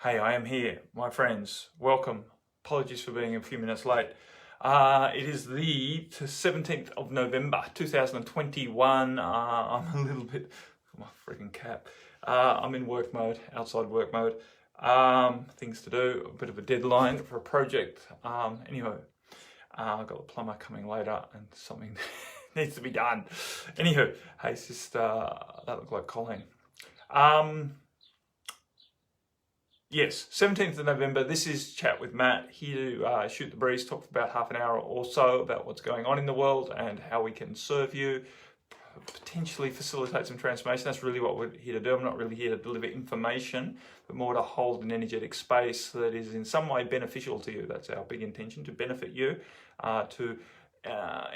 Hey, I am here, my friends. Welcome. Apologies for being a few minutes late. It is the 17th of November, 2021. I'm a little bit, my freaking cap. I'm in work mode, outside work mode. Things to do, a bit of a deadline for a project. Anyway, I've got the plumber coming later and something needs to be done. Anywho, hey, it's just, that looked like Colleen. Yes, 17th of November, this is Chat with Matt, here to shoot the breeze, talk for about half an hour or so about what's going on in the world and how we can serve you, potentially facilitate some transformation. That's really what we're here to do. I'm not really here to deliver information, but more to hold an energetic space that is in some way beneficial to you. That's our big intention, to benefit you, to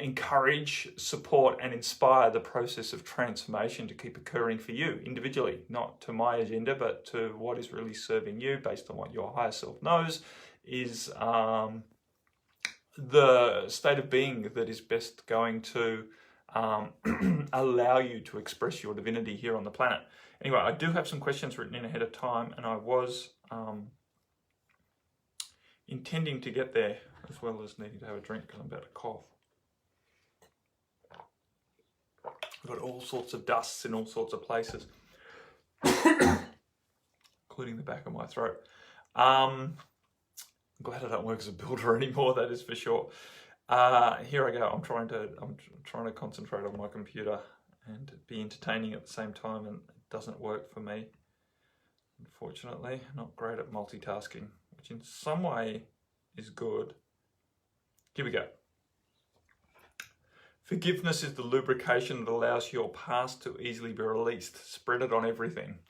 encourage, support and inspire the process of transformation to keep occurring for you individually, not to my agenda, but to what is really serving you based on what your higher self knows is the state of being that is best going to allow you to express your divinity here on the planet. Anyway, I do have some questions written in ahead of time, and I was intending to get there as well as needing to have a drink because I'm about to cough. I've got all sorts of dusts in all sorts of places, including the back of my throat. I'm glad I don't work as a builder anymore, that is for sure. Here I go. I'm trying to concentrate on my computer and be entertaining at the same time, and it doesn't work for me. Unfortunately, not great at multitasking, which in some way is good. Here we go. Forgiveness is the lubrication that allows your past to easily be released. Spread it on everything.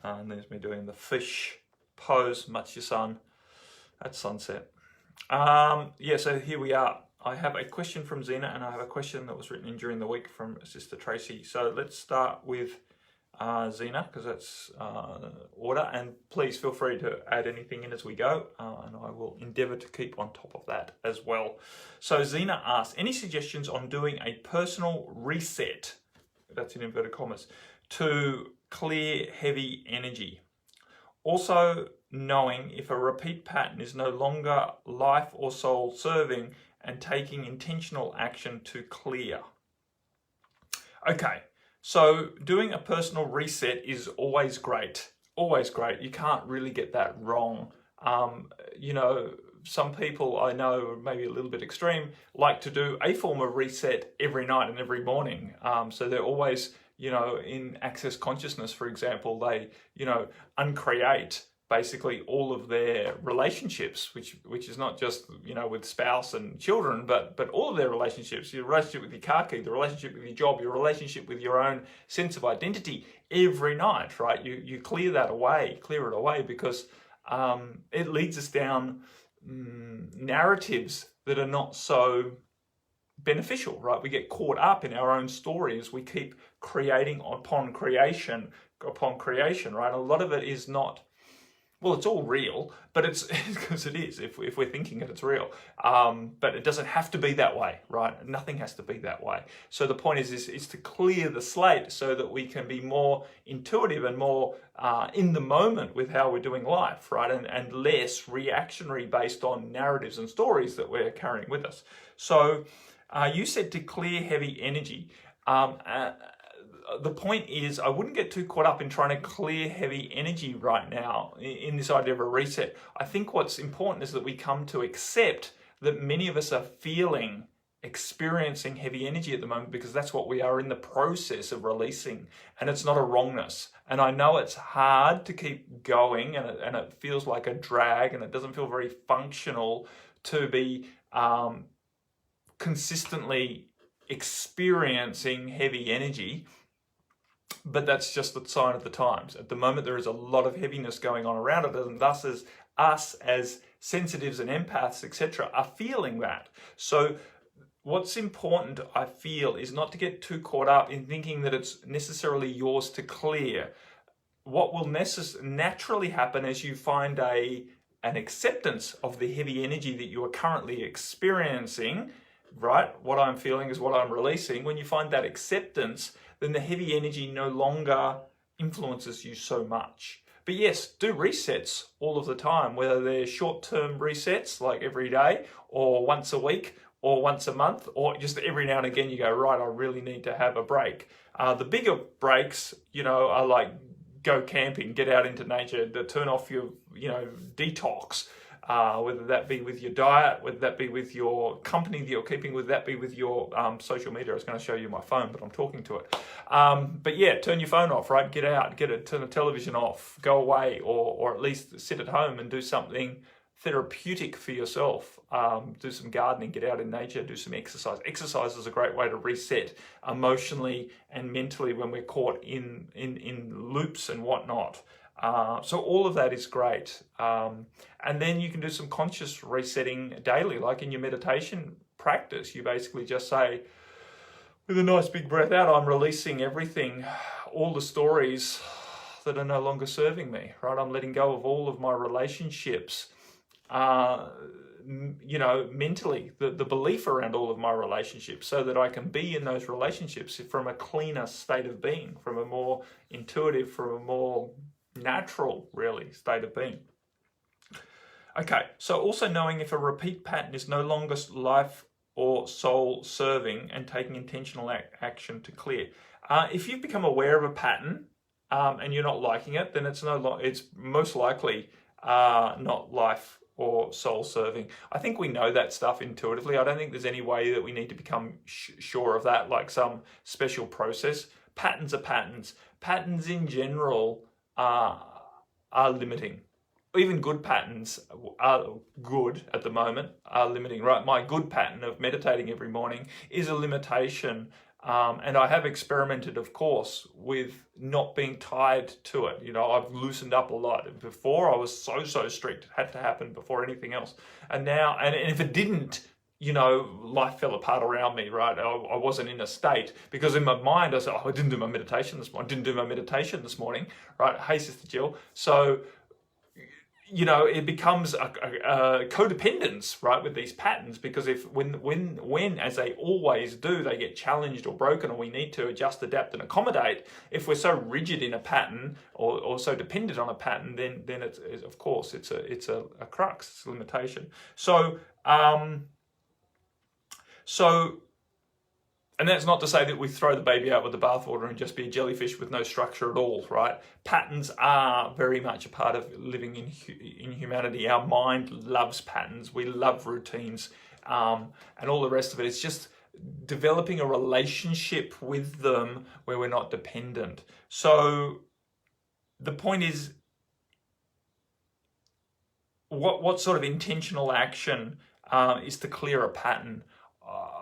And there's me doing the fish pose, much your sun at sunset. So here we are. I have a question from Zena, and I have a question that was written in during the week from Sister Tracy. So let's start with Zena, because that's order, and please feel free to add anything in as we go, and I will endeavour to keep on top of that as well. So Zena asks, any suggestions on doing a personal reset, that's in inverted commas, to clear heavy energy? Also knowing if a repeat pattern is no longer life or soul serving and taking intentional action to clear. Okay. So doing a personal reset is always great, always great. You can't really get that wrong. Some people I know, maybe a little bit extreme, like to do a form of reset every night and every morning. So they're always, in access consciousness, for example, they, uncreate basically all of their relationships, which is not just, with spouse and children, but all of their relationships, your relationship with your car key, the relationship with your job, your relationship with your own sense of identity every night, right? You clear it away because it leads us down narratives that are not so beneficial, right? We get caught up in our own stories. We keep creating upon creation, right? A lot of it is not, well, it's all real, but it's because it is, if we're thinking it's real. But it doesn't have to be that way, right? Nothing has to be that way. So the point is to clear the slate so that we can be more intuitive and more in the moment with how we're doing life, right? And less reactionary based on narratives and stories that we're carrying with us. So you said to clear heavy energy. The point is, I wouldn't get too caught up in trying to clear heavy energy right now in this idea of a reset. I think what's important is that we come to accept that many of us are experiencing heavy energy at the moment, because that's what we are in the process of releasing, and it's not a wrongness. And I know it's hard to keep going, and it feels like a drag, and it doesn't feel very functional to be consistently experiencing heavy energy. But that's just the sign of the times. At the moment, there is a lot of heaviness going on around it, and thus as us as sensitives and empaths, etc., are feeling that. So what's important, I feel, is not to get too caught up in thinking that it's necessarily yours to clear. What will naturally happen as you find an acceptance of the heavy energy that you are currently experiencing, right? What I'm feeling is what I'm releasing. When you find that acceptance, then the heavy energy no longer influences you so much. But yes, do resets all of the time, whether they're short-term resets like every day or once a week or once a month, or just every now and again you go, right, I really need to have a break. The bigger breaks, are like go camping, get out into nature, to turn off your, detox, whether that be with your diet, whether that be with your company that you're keeping, whether that be with your social media. I was going to show you my phone, but I'm talking to it. But yeah, turn your phone off, right? Get out, turn the television off, go away, or at least sit at home and do something therapeutic for yourself. Do some gardening, get out in nature, do some exercise. Exercise is a great way to reset emotionally and mentally when we're caught in loops and whatnot. So all of that is great. And then you can do some conscious resetting daily, like in your meditation practice. You basically just say, with a nice big breath out, I'm releasing everything, all the stories that are no longer serving me, right? I'm letting go of all of my relationships, mentally, the belief around all of my relationships, so that I can be in those relationships from a cleaner state of being, from a more intuitive, from a more natural, really, state of being. Okay, so also knowing if a repeat pattern is no longer life or soul serving and taking intentional action to clear. If you've become aware of a pattern and you're not liking it, then it's most likely not life or soul serving. I think we know that stuff intuitively. I don't think there's any way that we need to become sure of that, like some special process. Patterns are patterns. Patterns in general are limiting. Even good patterns are good at the moment, are limiting, right? My good pattern of meditating every morning is a limitation. And I have experimented, of course, with not being tied to it. I've loosened up a lot. Before I was so strict. It had to happen before anything else. And now, and if it didn't, life fell apart around me, right? I wasn't in a state, because in my mind I said, I didn't do my meditation this morning. Right? Hey, Sister Jill. So, it becomes a codependence, right, with these patterns, because when, as they always do, they get challenged or broken, or we need to adjust, adapt, and accommodate. If we're so rigid in a pattern or so dependent on a pattern, then it's of course it's a crux, it's a limitation. And that's not to say that we throw the baby out with the bathwater and just be a jellyfish with no structure at all, right? Patterns are very much a part of living in humanity. Our mind loves patterns. We love routines, and all the rest of it. It's just developing a relationship with them where we're not dependent. So the point is, what sort of intentional action is to clear a pattern?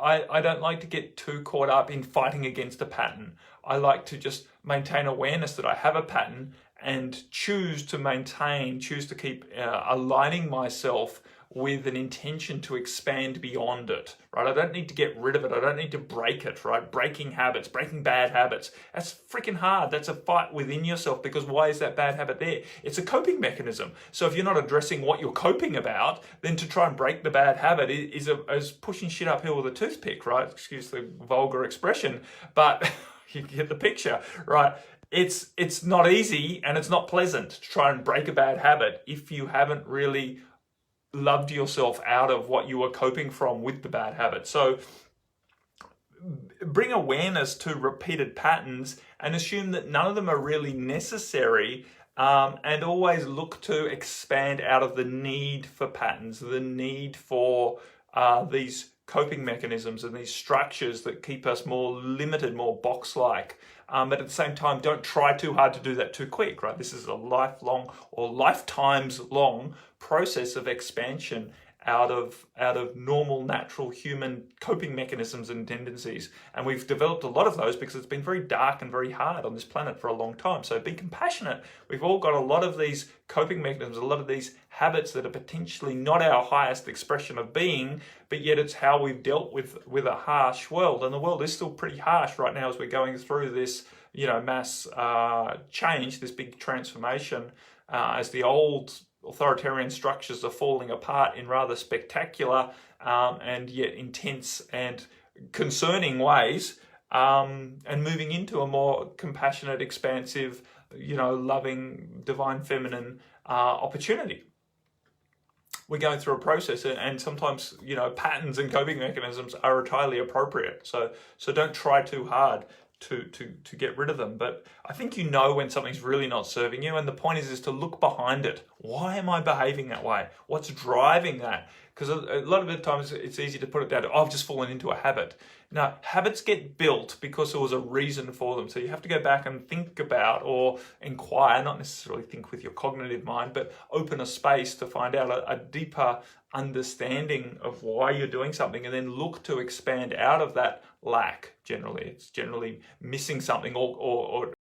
I don't like to get too caught up in fighting against a pattern. I like to just maintain awareness that I have a pattern and choose to keep aligning myself with an intention to expand beyond it, right? I don't need to get rid of it. I don't need to break it, right? Breaking habits, breaking bad habits. That's freaking hard. That's a fight within yourself, because why is that bad habit there? It's a coping mechanism. So if you're not addressing what you're coping about, then to try and break the bad habit is pushing shit uphill with a toothpick, right? Excuse the vulgar expression, but you get the picture, right? It's not easy, and it's not pleasant to try and break a bad habit if you haven't really loved yourself out of what you were coping from with the bad habit. So bring awareness to repeated patterns and assume that none of them are really necessary, and always look to expand out of the need for patterns, the need for these coping mechanisms and these structures that keep us more limited, more box-like. But at the same time, don't try too hard to do that too quick, right? This is a lifelong or lifetimes long process of expansion out of normal, natural human coping mechanisms and tendencies. And we've developed a lot of those because it's been very dark and very hard on this planet for a long time. So be compassionate. We've all got a lot of these coping mechanisms, a lot of these habits that are potentially not our highest expression of being, but yet it's how we've dealt with a harsh world. And the world is still pretty harsh right now as we're going through this, mass change, this big transformation, as the old authoritarian structures are falling apart in rather spectacular and yet intense and concerning ways, and moving into a more compassionate, expansive, loving, divine feminine opportunity. We're going through a process, and sometimes, patterns and coping mechanisms are entirely appropriate. So don't try too hard to get rid of them. But I think when something's really not serving you, and the point is to look behind it. Why am I behaving that way? What's driving that? Because a lot of the times it's easy to put it down to, I've just fallen into a habit. No, habits get built because there was a reason for them. So you have to go back and think about, or inquire, not necessarily think with your cognitive mind, but open a space to find out a deeper understanding of why you're doing something, and then look to expand out of that lack. Generally, it's generally missing something, or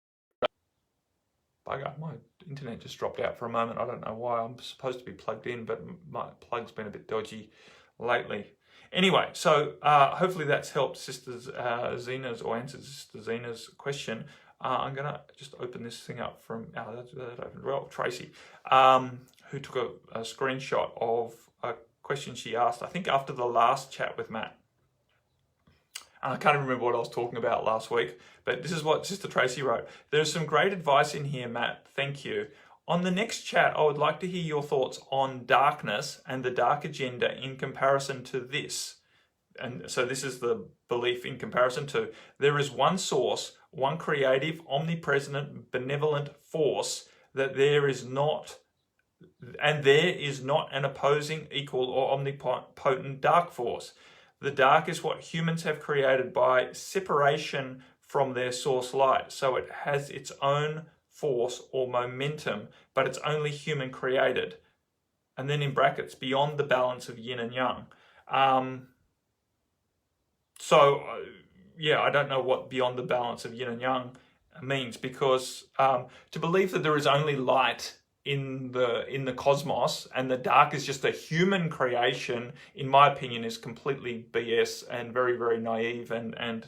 bugger, my internet just dropped out for a moment. I don't know why. I'm supposed to be plugged in, but my plug's been a bit dodgy lately. Anyway, so hopefully that's helped Sister Zena's, or answered Sister Zena's question. I'm going to just open this thing up from, that opened well, Tracy, who took a screenshot of a question she asked, I think after the last chat with Matt. And I can't remember what I was talking about last week, but this is what Sister Tracy wrote. There's some great advice in here, Matt. Thank you. On the next chat, I would like to hear your thoughts on darkness and the dark agenda in comparison to this. And so this is the belief in comparison to, there is one source, one creative, omnipresent, benevolent force, that there is not an opposing, equal, or omnipotent dark force. The dark is what humans have created by separation from their source light. So it has its own force or momentum, but it's only human created. And then in brackets, beyond the balance of yin and yang. I don't know what beyond the balance of yin and yang means, because to believe that there is only light in the cosmos and the dark is just a human creation, in my opinion, is completely BS and very, very naive and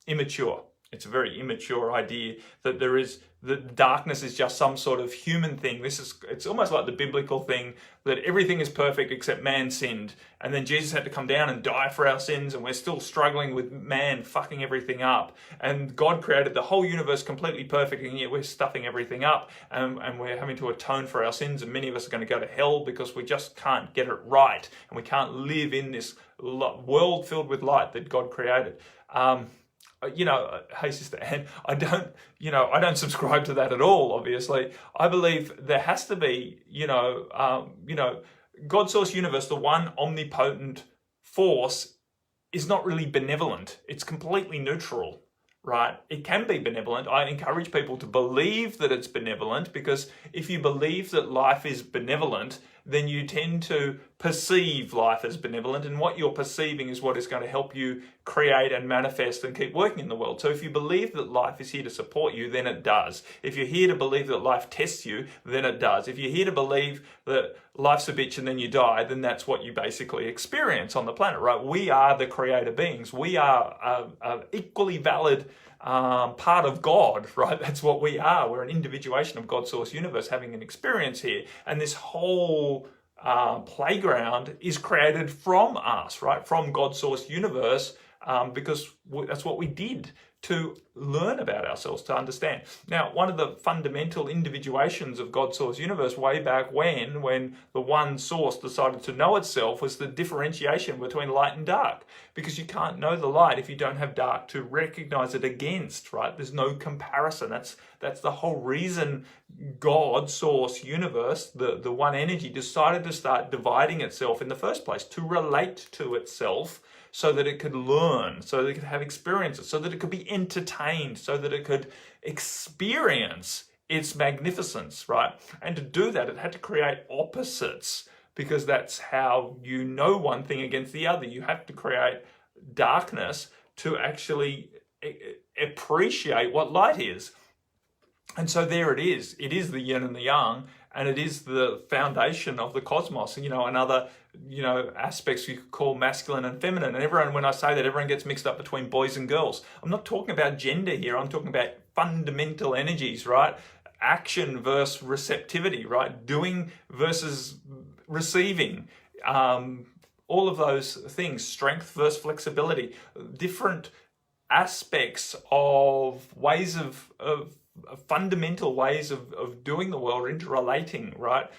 immature. It's a very immature idea that that darkness is just some sort of human thing. It's almost like the biblical thing that everything is perfect except man sinned. And then Jesus had to come down and die for our sins, and we're still struggling with man fucking everything up. And God created the whole universe completely perfect, and yet we're stuffing everything up, and we're having to atone for our sins, and many of us are going to go to hell because we just can't get it right, and we can't live in this world filled with light that God created. Hey Sister Anne, I don't subscribe to that at all, obviously. I believe there has to be, God source universe, the one omnipotent force, is not really benevolent. It's completely neutral, right? It can be benevolent. I encourage people to believe that it's benevolent, because if you believe that life is benevolent, then you tend to perceive life as benevolent, and what you're perceiving is what is going to help you create and manifest and keep working in the world. So if you believe that life is here to support you, then it does. If you're here to believe that life tests you, then it does. If you're here to believe that life's a bitch and then you die, then that's what you basically experience on the planet, right? We are the creator beings. We are an equally valid part of God, right? That's what we are. We're an individuation of God's source universe having an experience here. And this whole playground is created from us, right? From God's source universe, because that's what we did to learn about ourselves, to understand. Now, one of the fundamental individuations of God's source universe way back when the one source decided to know itself, was the differentiation between light and dark. Because you can't know the light if you don't have dark to recognize it against, right? There's no comparison. That's the whole reason God source universe, the one energy, decided to start dividing itself in the first place, to relate to itself, so that it could learn, so that it could have experiences, so that it could be entertained, so that it could experience its magnificence, right? And to do that, it had to create opposites, because that's how you know one thing against the other. You have to create darkness to actually appreciate what light is. And so there it is. It is the yin and the yang, and it is the foundation of the cosmos. And, other, aspects you could call masculine and feminine. And when I say that, everyone gets mixed up between boys and girls. I'm not talking about gender here. I'm talking about fundamental energies, right? Action versus receptivity, right? Doing versus receiving. All of those things. Strength versus flexibility. Different aspects of ways of fundamental ways of doing the world, interrelating, right?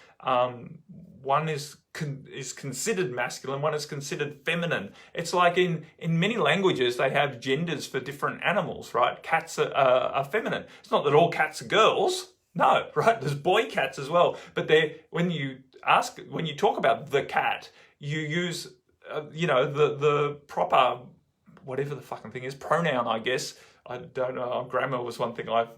One is considered masculine, one is considered feminine. It's like in many languages they have genders for different animals, right? Cats are feminine. It's not that all cats are girls, no, right? There's boy cats as well. But when you talk about the cat, you use the proper, whatever the fucking thing is, pronoun, I guess. I don't know. Grammar was one thing I've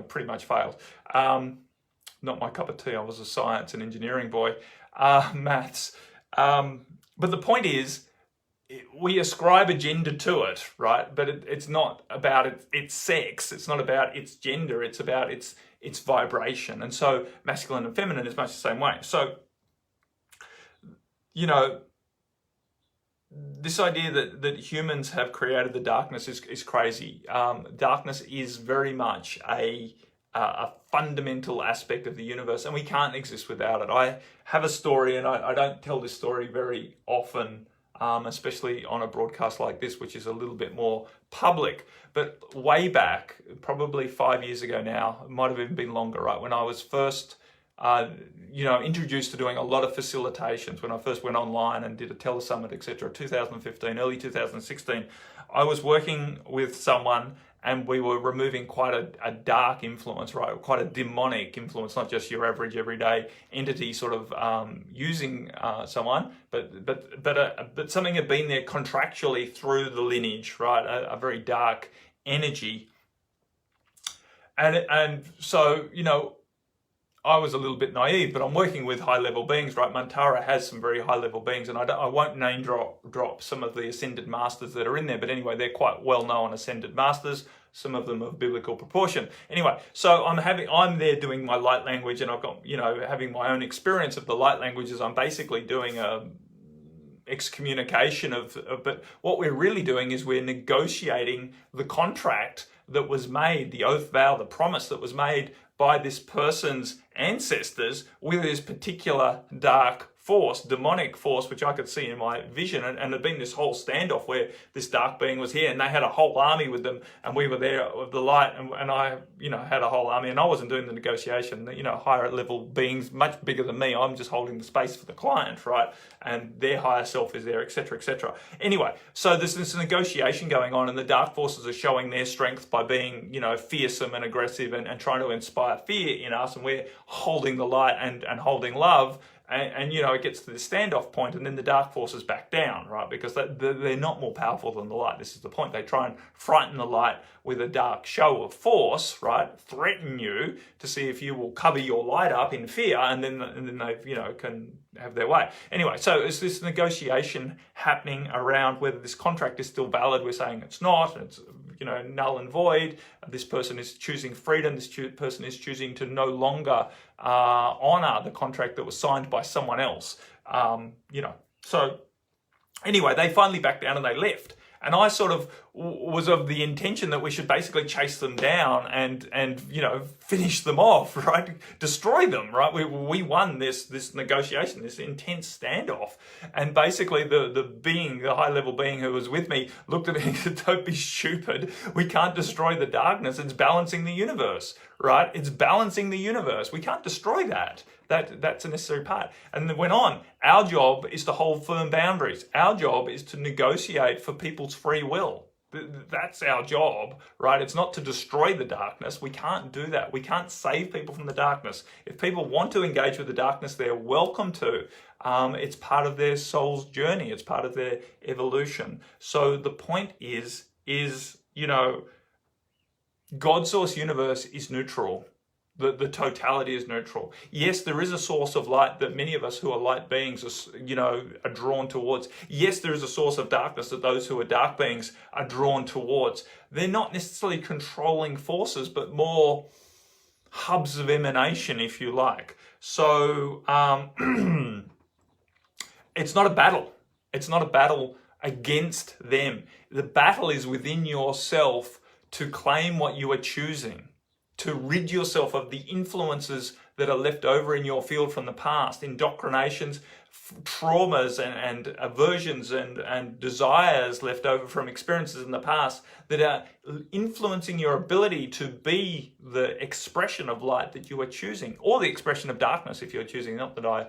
pretty much failed. Not my cup of tea. I was a science and engineering boy. Maths. But the point is, we ascribe a gender to it, right? But it's not about its sex. It's not about its gender. It's about its vibration. And so masculine and feminine is much the same way. So, this idea that humans have created the darkness is crazy. Darkness is very much a fundamental aspect of the universe, and we can't exist without it. I have a story, and I don't tell this story very often, especially on a broadcast like this, which is a little bit more public. But way back, probably 5 years ago now, it might have even been longer, right? When I was first introduced to doing a lot of facilitations, when I first went online and did a telesummit, etc., 2015, early 2016, I was working with someone and we were removing quite a dark influence, right? Quite a demonic influence, not just your average everyday entity sort of using someone, but something had been there contractually through the lineage, right? A very dark energy. And so, I was a little bit naive, but I'm working with high-level beings, right? Mantara has some very high-level beings, and I won't name drop some of the ascended masters that are in there, but anyway, they're quite well-known ascended masters, some of them of biblical proportion. Anyway, so I'm there doing my light language, and I've got, having my own experience of the light languages. I'm basically doing a excommunication but what we're really doing is we're negotiating the contract that was made, the oath vow, the promise that was made by this person's ancestors with this particular dark force, demonic force, which I could see in my vision. And there'd been this whole standoff where this dark being was here and they had a whole army with them, and we were there with the light, and I, had a whole army, and I wasn't doing the negotiation. Higher level beings, much bigger than me, I'm just holding the space for the client, right? And their higher self is there, etc., etc. Anyway, so there's this negotiation going on, and the dark forces are showing their strength by being, fearsome and aggressive and trying to inspire fear in us, and we're holding the light and holding love. And it gets to this standoff point, and then the dark forces back down, right? Because they're not more powerful than the light. This is the point. They try and frighten the light with a dark show of force, right? Threaten you to see if you will cover your light up in fear, and then they can have their way. Anyway, so it's this negotiation happening around whether this contract is still valid. We're saying it's not. It's null and void. This person is choosing freedom. This person is choosing to no longer honor the contract that was signed by someone else. So anyway, they finally backed down and they left. And I sort of was of the intention that we should basically chase them down and finish them off, right? Destroy them, right? We won this negotiation, this intense standoff. And basically the high-level being who was with me looked at me and said, "Don't be stupid. We can't destroy the darkness. It's balancing the universe, right? It's balancing the universe. We can't destroy that. That's a necessary part." And then went on, our job is to hold firm boundaries. Our job is to negotiate for people's free will. That's our job, right? It's not to destroy the darkness. We can't do that. We can't save people from the darkness. If people want to engage with the darkness, they're welcome to. It's part of their soul's journey. It's part of their evolution. So the point is God source universe is neutral. The totality is neutral. Yes, there is a source of light that many of us who are light beings are drawn towards. Yes, there is a source of darkness that those who are dark beings are drawn towards. They're not necessarily controlling forces, but more hubs of emanation, if you like. So it's not a battle. It's not a battle against them. The battle is within yourself to claim what you are choosing, to rid yourself of the influences that are left over in your field from the past, indoctrinations traumas and aversions and desires left over from experiences in the past that are influencing your ability to be the expression of light that you are choosing, or the expression of darkness if you're choosing. Not that I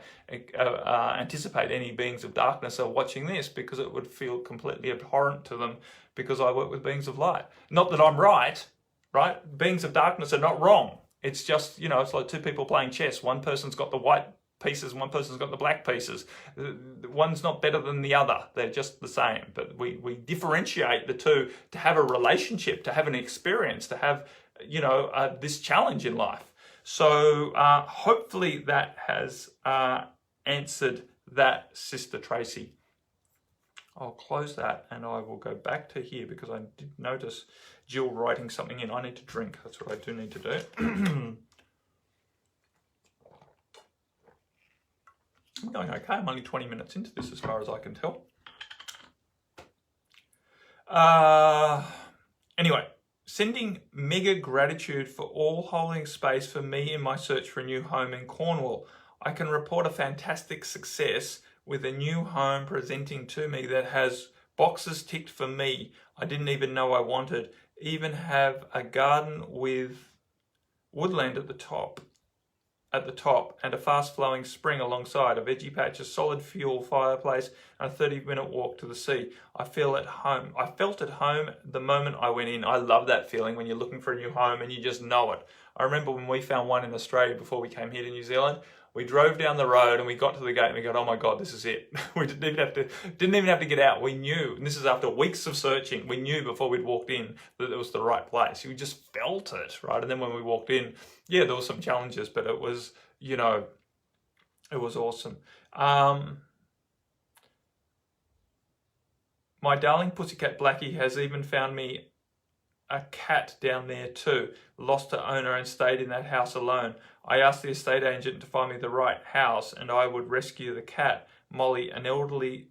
anticipate any beings of darkness are watching this, because it would feel completely abhorrent to them, because I work with beings of light. Not that I'm right? Beings of darkness are not wrong. It's just, it's like two people playing chess. One person's got the white pieces, one person's got the black pieces. One's not better than the other. They're just the same. But we differentiate the two to have a relationship, to have an experience, to have, this challenge in life. So hopefully that has answered that, Sister Tracy. I'll close that and I will go back to here, because I did notice Jill writing something in. I need to drink. That's what I do need to do. I'm going okay. I'm only 20 minutes into this as far as I can tell. Anyway, sending mega gratitude for all holding space for me in my search for a new home in Cornwall. I can report a fantastic success with a new home presenting to me that has boxes ticked for me I didn't even know I wanted. Even have a garden with woodland at the top, and a fast-flowing spring alongside, a veggie patch, a solid fuel fireplace, and a 30-minute walk to the sea. I felt at home the moment I went in. I love that feeling when you're looking for a new home and you just know it. I remember when we found one in Australia before we came here to New Zealand. We drove down the road and we got to the gate and we go, oh my God, this is it. We didn't even have to get out. We knew, and this is after weeks of searching, we knew before we'd walked in that it was the right place. We just felt it, right? And then when we walked in, yeah, there were some challenges, but it was, it was awesome. My darling pussycat Blackie has even found me a cat down there too. Lost her owner and stayed in that house alone. I asked the estate agent to find me the right house and I would rescue the cat. Molly, an elderly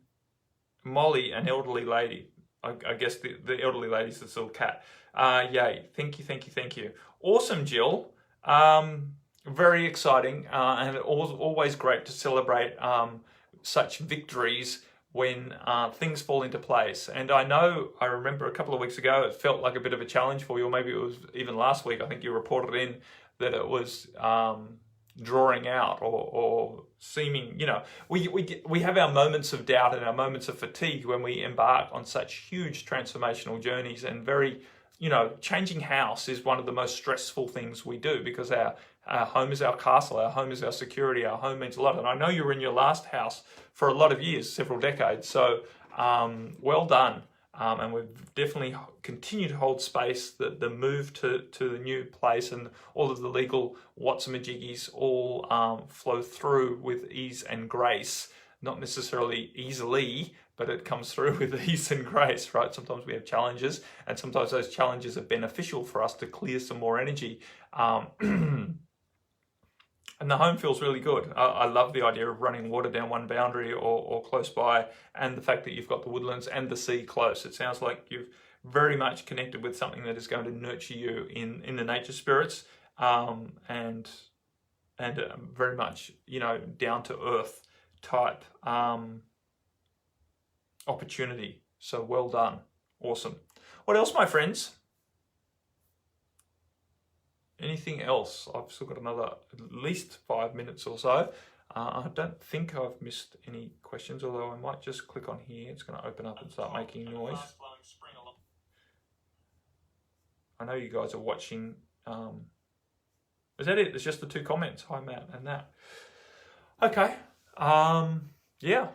lady. I guess the elderly lady's this little cat. Yay. Thank you. Awesome, Jill. Very exciting, and always great to celebrate such victories when things fall into place. And I remember a couple of weeks ago, it felt like a bit of a challenge for you, or maybe it was even last week. I think you reported in that it was drawing out or seeming, we have our moments of doubt and our moments of fatigue when we embark on such huge transformational journeys. And very, changing house is one of the most stressful things we do, because our home is our castle, our home is our security, our home means a lot. And I know you were in your last house for a lot of years, several decades. So well done. And we've definitely continued to hold space. The move to the new place and all of the legal whatsamajiggies all flow through with ease and grace. Not necessarily easily, but it comes through with ease and grace, right? Sometimes we have challenges, and sometimes those challenges are beneficial for us to clear some more energy. And the home feels really good. I love the idea of running water down one boundary or close by, and the fact that you've got the woodlands and the sea close. It sounds like you've very much connected with something that is going to nurture you in the nature spirits, and very much, down to earth type opportunity. So well done. Awesome. What else, my friends? Anything else? I've still got another at least 5 minutes or so. I don't think I've missed any questions, although I might just click on here. It's going to open up and start making noise. I know you guys are watching. Is that it? It's just the two comments. Hi, Matt, and that. Okay. Yeah.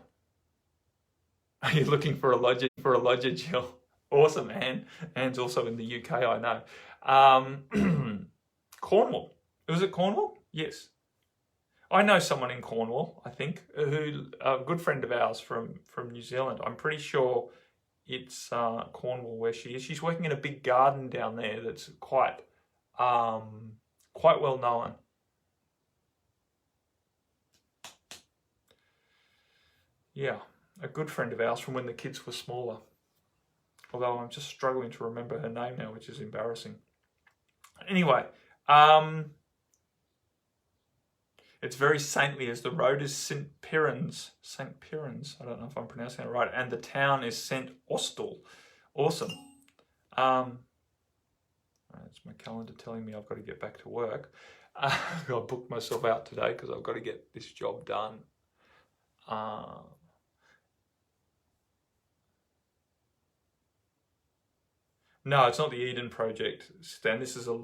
Are you looking for a lodger, Jill? Awesome, Anne. Anne's also in the UK, I know. Cornwall. Was it Cornwall? Yes. I know someone in Cornwall, I think, who a good friend of ours from New Zealand. I'm pretty sure it's Cornwall where she is. She's working in a big garden down there that's quite well known. Yeah, a good friend of ours from when the kids were smaller. Although I'm just struggling to remember her name now, which is embarrassing. Anyway, It's very saintly, as the road is St. Piran's. St. Piran's, I don't know if I'm pronouncing it right. And the town is St. Austell. Awesome. That's my calendar telling me I've got to get back to work. I booked myself out today because I've got to get this job done. No, it's not the Eden Project, Stan. This is a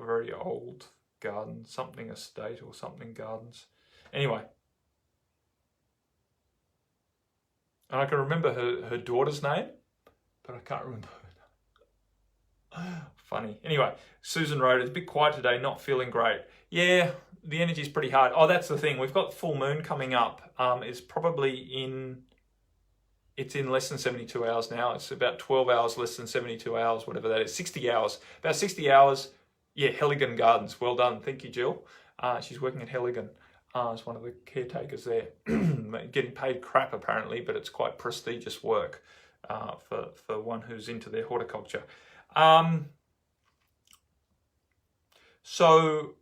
very old garden, something estate or something gardens. Anyway. And I can remember her daughter's name, but I can't remember her name. Funny. Anyway, Susan wrote, it's a bit quiet today, not feeling great. Yeah, the energy's pretty hard. Oh, that's the thing. We've got full moon coming up. It's probably it's in less than 72 hours now. It's about 12 hours, less than 72 hours, whatever that is. 60 hours. About 60 hours. Yeah, Helligan Gardens. Well done. Thank you, Jill. She's working at Helligan. As one of the caretakers there. Getting paid crap, apparently, but it's quite prestigious work for one who's into their horticulture. So,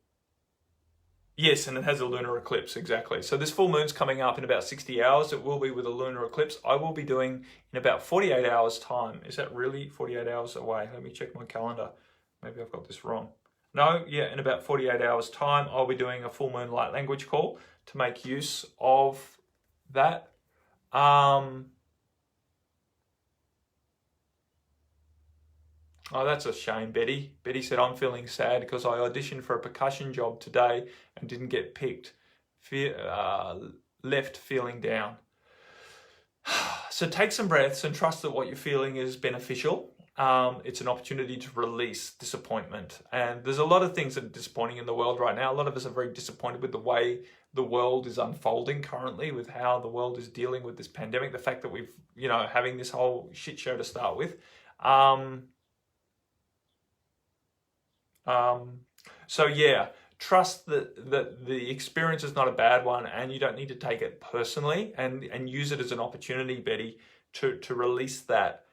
yes, and it has a lunar eclipse, exactly. So this full moon's coming up in about 60 hours. It will be with a lunar eclipse. I will be doing in about 48 hours' time. Is that really 48 hours away? Let me check my calendar. Maybe I've got this wrong. No, yeah, in about 48 hours' time, I'll be doing a full moon light language call to make use of that. Oh, that's a shame, Betty. Betty said, I'm feeling sad because I auditioned for a percussion job today and didn't get picked. Left feeling down. So take some breaths and trust that what you're feeling is beneficial. It's an opportunity to release disappointment. And there's a lot of things that are disappointing in the world right now. A lot of us are very disappointed with the way the world is unfolding currently, with how the world is dealing with this pandemic, the fact that we've, having this whole shit show to start with. So yeah, trust that the experience is not a bad one, and you don't need to take it personally, and use it as an opportunity, Betty, to release that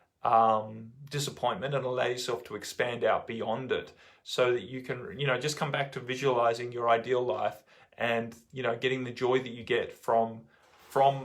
disappointment and allow yourself to expand out beyond it, so that you can, just come back to visualizing your ideal life and, getting the joy that you get from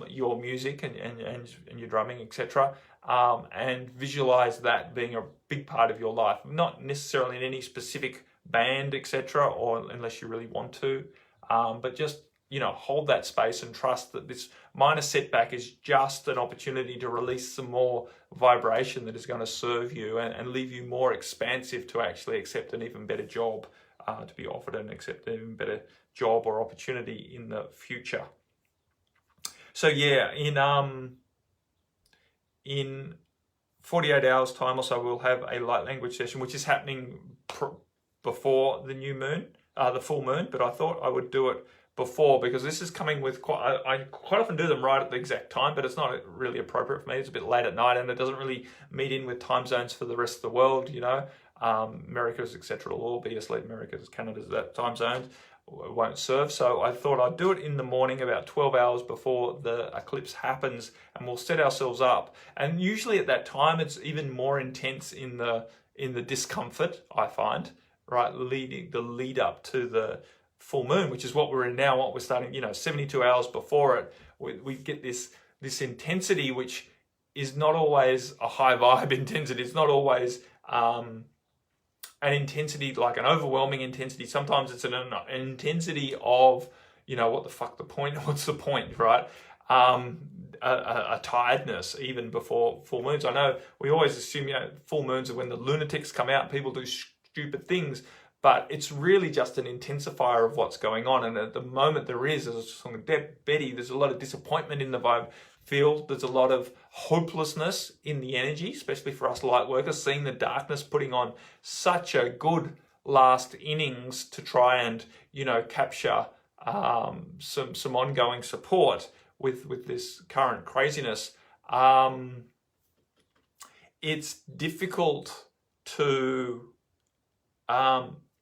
your music and your drumming, etc. And visualize that being a big part of your life, not necessarily in any specific band, etc., or unless you really want to, but just, hold that space and trust that this minor setback is just an opportunity to release some more vibration that is going to serve you and leave you more expansive to actually accept an even better job, to be offered and accept an even better job or opportunity in the future. So yeah, in 48 hours time or so, we'll have a light language session, which is happening before the new moon, the full moon, but I thought I would do it before, because this is coming with I quite often do them right at the exact time, but it's not really appropriate for me. It's a bit late at night, and it doesn't really meet in with time zones for the rest of the world, Americas, etc. will all be asleep. Americas, Canada's, that time zone won't serve. So I thought I'd do it in the morning, about 12 hours before the eclipse happens, and we'll set ourselves up. And usually at that time, it's even more intense in the discomfort, I find, right? The lead up to the full moon, which is what we're in now, what we're starting, 72 hours before it, we get this intensity, which is not always a high vibe intensity. It's not always an intensity, like an overwhelming intensity. Sometimes it's an intensity of, what's the point, right? A tiredness even before full moons. I know we always assume, full moons are when the lunatics come out and people do stupid things, but it's really just an intensifier of what's going on. And at the moment there is, as I was talking to Betty, there's a lot of disappointment in the vibe field. There's a lot of hopelessness in the energy, especially for us light workers, seeing the darkness putting on such a good last innings to try and, capture some ongoing support with this current craziness. It's difficult to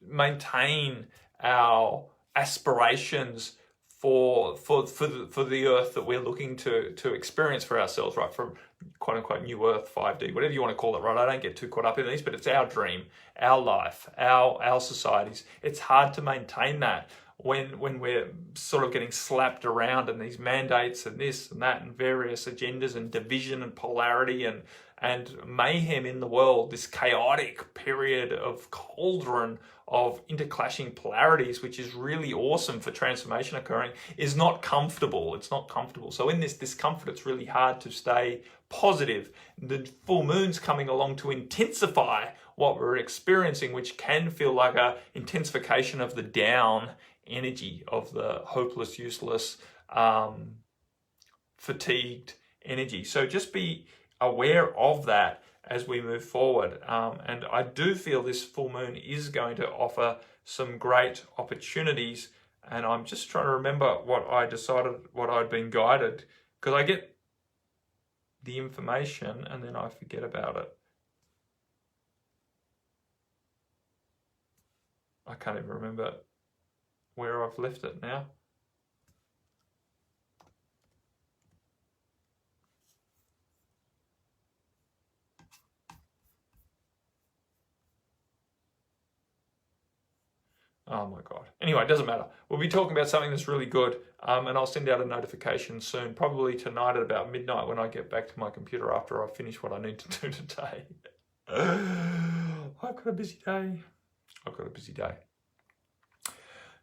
maintain our aspirations for the Earth that we're looking to experience for ourselves, right? From quote unquote new Earth, 5D, whatever you want to call it, right? I don't get too caught up in these, but it's our dream, our life, our societies. It's hard to maintain that when we're sort of getting slapped around and these mandates and this and that and various agendas and division and polarity and mayhem in the world, this chaotic period of cauldron of interclashing polarities, which is really awesome for transformation occurring, is not comfortable. It's not comfortable. So in this discomfort, it's really hard to stay positive. The full moon's coming along to intensify what we're experiencing, which can feel like a intensification of the down energy, of the hopeless, useless, fatigued energy. So just be aware of that as we move forward. And I do feel this full moon is going to offer some great opportunities. And I'm just trying to remember what I decided, what I'd been guided, because I get the information and then I forget about it. I can't even remember where I've left it now. Oh my God. Anyway, it doesn't matter. We'll be talking about something that's really good, and I'll send out a notification soon, probably tonight at about midnight when I get back to my computer after I finish what I need to do today. I've got a busy day.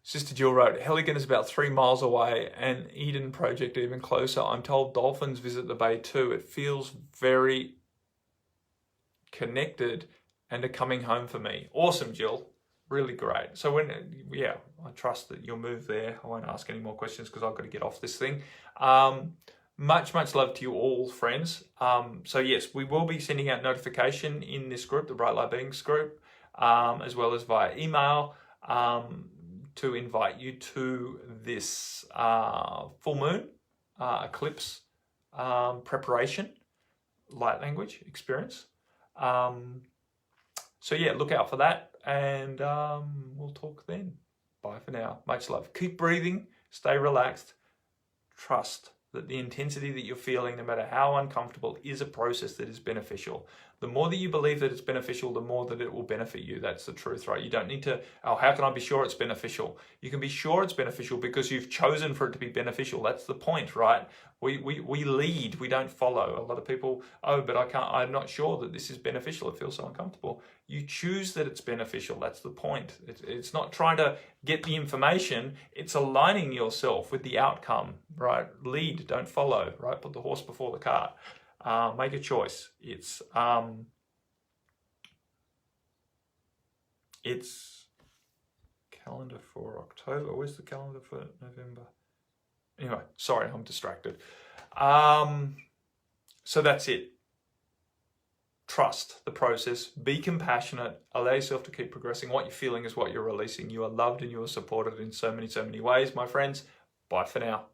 Sister Jill wrote, Heligan is about 3 miles away and Eden Project even closer. I'm told dolphins visit the bay too. It feels very connected and are coming home for me. Awesome, Jill. Really great. So I trust that you'll move there. I won't ask any more questions because I've got to get off this thing. Much love to you all, friends. So yes, we will be sending out notification in this group, the Bright Light Beings group, as well as via email, to invite you to this full moon eclipse preparation, light language experience. So yeah, look out for that. And we'll talk then. Bye for now. Much love. Keep breathing. Stay relaxed. Trust that the intensity that you're feeling, no matter how uncomfortable, is a process that is beneficial. The more that you believe that it's beneficial, the more that it will benefit you. That's the truth, right? You don't need to, how can I be sure it's beneficial? You can be sure it's beneficial because you've chosen for it to be beneficial. That's the point, right? We lead, we don't follow. A lot of people, but I'm not sure that this is beneficial. It feels so uncomfortable. You choose that it's beneficial. That's the point. It's not trying to get the information. It's aligning yourself with the outcome, right? Lead, don't follow, right? Put the horse before the cart. Make a choice. It's calendar for October. Where's the calendar for November? Anyway, sorry, I'm distracted. So that's it. Trust the process. Be compassionate. Allow yourself to keep progressing. What you're feeling is what you're releasing. You are loved and you are supported in so many ways, my friends. Bye for now.